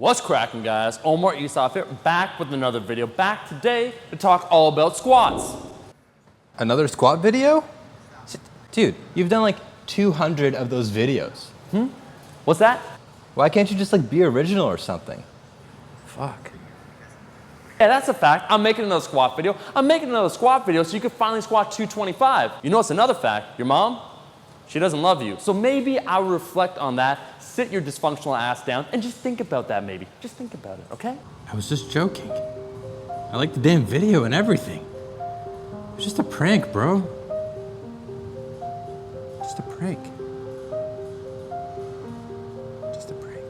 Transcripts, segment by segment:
What's cracking, guys? Omar Isaf here, back with another video. Back today to talk all about squats. Another squat video? Dude, you've done like 200 of those videos. What's that? Why can't you just like be original or something? Fuck. Yeah, that's a fact. I'm making another squat video. I'm making another squat video so you can finally squat 225. You know what's another fact? Your mom, she doesn't love you. So maybe I'll reflect on that, sit your dysfunctional ass down, and just think about that maybe. Just think about it, okay? I was just joking. I like the damn video and everything. It's just a prank, bro. Just a prank. Just a prank.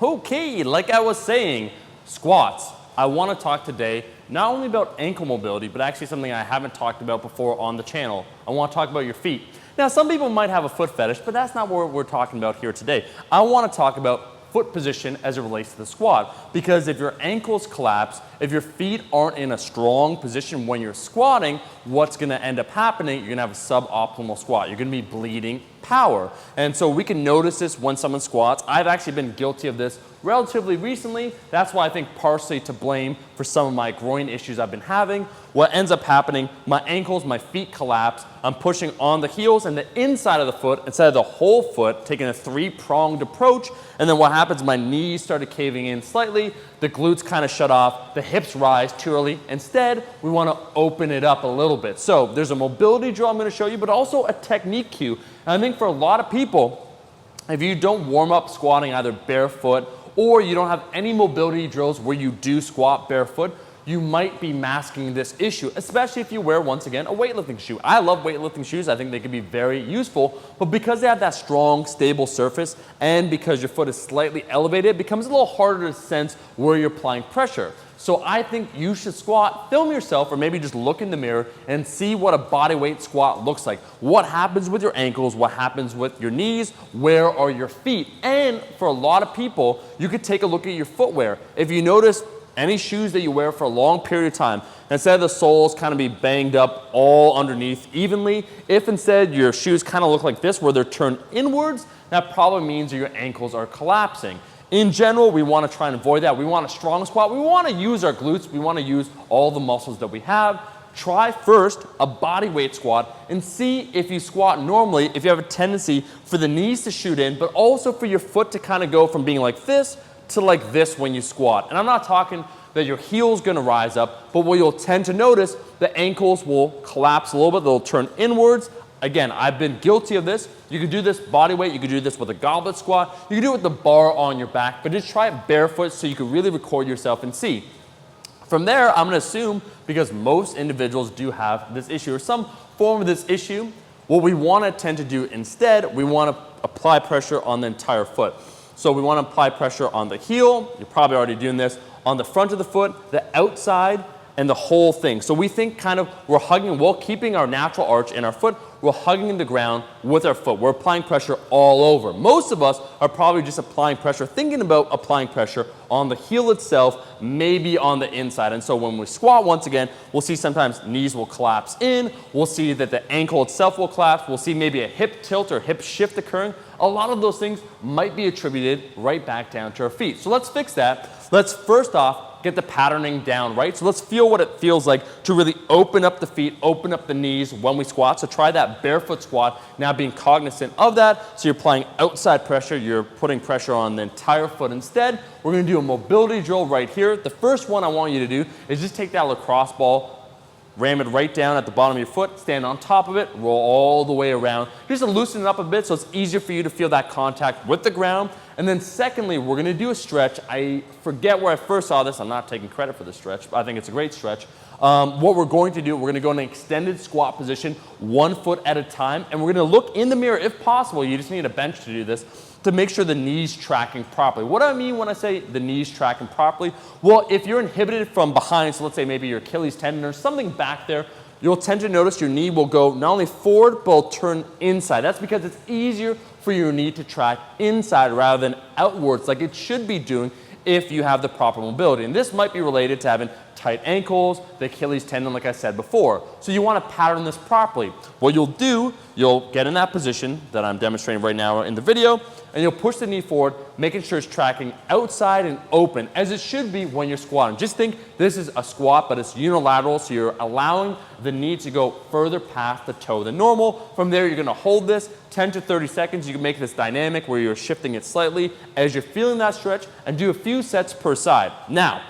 Okay, like I was saying, squats. I want to talk today not only about ankle mobility, but actually something I haven't talked about before on the channel. I want to talk about your feet. Now, some people might have a foot fetish, but that's not what we're talking about here today. I want to talk about foot position as it relates to the squat, because if your ankles collapse, if your feet aren't in a strong position when you're squatting, what's going to end up happening? You're going to have a suboptimal squat. You're going to be bleeding power. And so we can notice this when someone squats. I've actually been guilty of this relatively recently. That's why I think partially to blame for some of my groin issues I've been having. What ends up happening, my ankles, my feet collapse. I'm pushing on the heels and the inside of the foot instead of the whole foot, taking a three-pronged approach. And then what happens, my knees started caving in slightly. The glutes kind of shut off. The hips rise too early. Instead, we want to open it up a little bit. So there's a mobility drill I'm going to show you, but also a technique cue. And I think for a lot of people, if you don't warm up squatting either barefoot or you don't have any mobility drills where you do squat barefoot, you might be masking this issue, especially if you wear, once again, a weightlifting shoe. I love weightlifting shoes. I think they can be very useful, but because they have that strong, stable surface and because your foot is slightly elevated, it becomes a little harder to sense where you're applying pressure. So I think you should squat, film yourself, or maybe just look in the mirror and see what a bodyweight squat looks like. What happens with your ankles, what happens with your knees, where are your feet? And for a lot of people, you could take a look at your footwear. If you notice any shoes that you wear for a long period of time, instead of the soles kind of be banged up all underneath evenly, if instead your shoes kind of look like this where they're turned inwards, that probably means that your ankles are collapsing. In general, we want to try and avoid that. We want a strong squat. We want to use our glutes. We want to use all the muscles that we have. Try first a body weight squat and see if you squat normally, if you have a tendency for the knees to shoot in, but also for your foot to kind of go from being like this to like this when you squat. And I'm not talking that your heel's going to rise up, but what you'll tend to notice, the ankles will collapse a little bit. They'll turn inwards. Again, I've been guilty of this. You could do this body weight. You could do this with a goblet squat. You can do it with the bar on your back, but just try it barefoot so you can really record yourself and see. From there, I'm going to assume, because most individuals do have this issue or some form of this issue, what we want to tend to do instead, we want to apply pressure on the entire foot. So we want to apply pressure on the heel. You're probably already doing this. On the front of the foot, the outside, and the whole thing. So we think kind of we're hugging, while keeping our natural arch in our foot, we're hugging the ground with our foot. We're applying pressure all over. Most of us are probably just applying pressure, thinking about applying pressure on the heel itself, maybe on the inside. And so when we squat, once again, we'll see sometimes knees will collapse in. We'll see that the ankle itself will collapse. We'll see maybe a hip tilt or hip shift occurring. A lot of those things might be attributed right back down to our feet. So let's fix that. Let's first off get the patterning down right. So let's feel what it feels like to really open up the feet, open up the knees when we squat. So try that barefoot squat, now being cognizant of that. So you're applying outside pressure, you're putting pressure on the entire foot. Instead, we're gonna do a mobility drill right here. The first one I want you to do is just take that lacrosse ball, ram it right down at the bottom of your foot, stand on top of it, roll all the way around, just to loosen it up a bit so it's easier for you to feel that contact with the ground. And then secondly, we're going to do a stretch. I forget where I first saw this. I'm not taking credit for the stretch, but I think it's a great stretch. What we're going to do, we're going to go in an extended squat position, 1 foot at a time, and we're going to look in the mirror if possible. You just need a bench to do this, to make sure the knee's tracking properly. What do I mean when I say the knee's tracking properly? Well, if you're inhibited from behind, so let's say maybe your Achilles tendon or something back there, you'll tend to notice your knee will go not only forward, but will turn inside. That's because it's easier for your knee to track inside rather than outwards like it should be doing if you have the proper mobility. And this might be related to having tight ankles, the Achilles tendon, like I said before. So you want to pattern this properly. What you'll do, you'll get in that position that I'm demonstrating right now in the video, and you'll push the knee forward, making sure it's tracking outside and open, as it should be when you're squatting. Just think this is a squat, but it's unilateral, so you're allowing the knee to go further past the toe than normal. From there, you're gonna hold this 10 to 30 seconds. You can make this dynamic where you're shifting it slightly as you're feeling that stretch, and do a few sets per side. Now,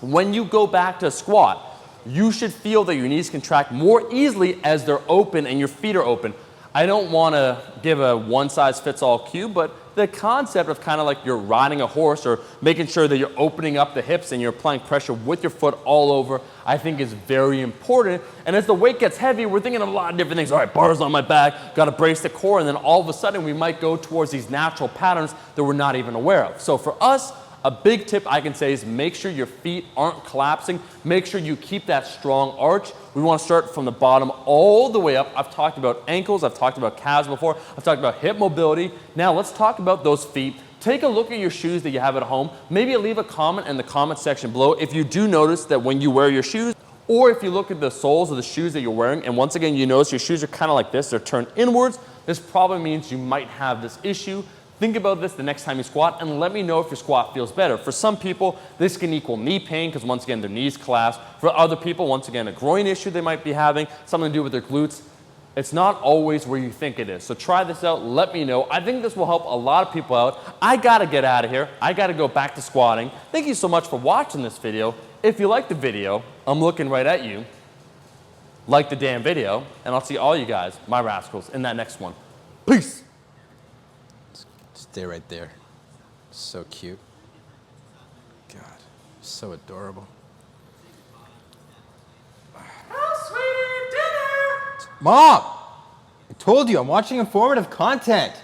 when you go back to a squat, you should feel that your knees can track more easily as they're open and your feet are open. I don't want to give a one-size-fits-all cue, but the concept of kind of like you're riding a horse or making sure that you're opening up the hips and you're applying pressure with your foot all over, I think is very important. And as the weight gets heavy, we're thinking of a lot of different things. All right, bars on my back, got to brace the core, and then all of a sudden we might go towards these natural patterns that we're not even aware of. So for us, a big tip I can say is make sure your feet aren't collapsing. Make sure you keep that strong arch. We want to start from the bottom all the way up. I've talked about ankles, I've talked about calves before, I've talked about hip mobility. Now let's talk about those feet. Take a look at your shoes that you have at home. Maybe leave a comment in the comment section below if you do notice that when you wear your shoes, or if you look at the soles of the shoes that you're wearing, and once again you notice your shoes are kind of like this, they're turned inwards, this probably means you might have this issue. Think about this the next time you squat and let me know if your squat feels better. For some people, this can equal knee pain because once again, their knees collapse. For other people, once again, a groin issue they might be having, something to do with their glutes. It's not always where you think it is. So try this out, let me know. I think this will help a lot of people out. I gotta get out of here. I gotta go back to squatting. Thank you so much for watching this video. If you like the video, I'm looking right at you. Like the damn video, and I'll see all you guys, my rascals, in that next one. Peace. Stay right there. So cute. God, so adorable. Oh, sweet dinner! Mom! I told you, I'm watching informative content.